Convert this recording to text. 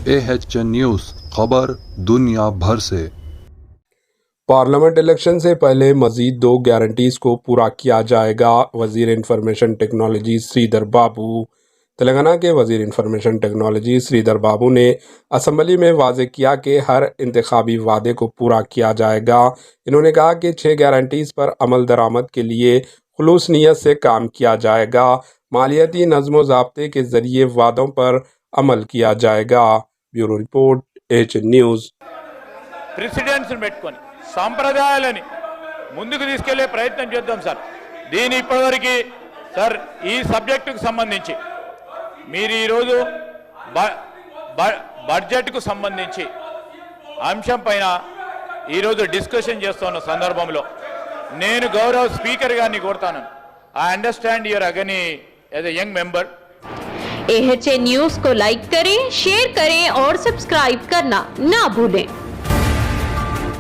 AHN news खबर दुनिया भर से। पार्लियामेंट इलेक्शन से पहले मजीद 2 गारंटीज को पूरा किया जाएगा। वजीर इंफॉर्मेशन टेक्नोलॉजी श्रीधर बाबू। तेलंगाना के वजीर इंफॉर्मेशन टेक्नोलॉजी श्रीधर बाबू ने असम्बली में वाजे किया कि हर इंतखाबी वादे को पूरा किया जाएगा। इन्होंने कहा कि 6 गारंटीज पर अमल दरामद के लिए खुलूस नीयत से काम किया जाएगा। मालियाती नज़्म ज़ाब्ते के जरिए वादों पर अमल किया जाएगा। Bureau report AHN news. ప్రెసిడెంట్స్ని పెట్టుకొని సాంప్రదాయాలని ముందుకు తీసుకెళ్లే ప్రయత్నం చేద్దాం సార్. దీని ఇప్పటివరకు సార్ ఈ సబ్జెక్టుకు సంబంధించి మీరు ఈరోజు బడ్జెట్కు సంబంధించి అంశం పైన ఈరోజు డిస్కషన్ చేస్తున్న సందర్భంలో నేను గౌరవ స్పీకర్ గారిని కోరుతాను. I understand your agony as a young member. AHN news को लाइक करें, शेयर करें और सब्सक्राइब करना ना भूलें।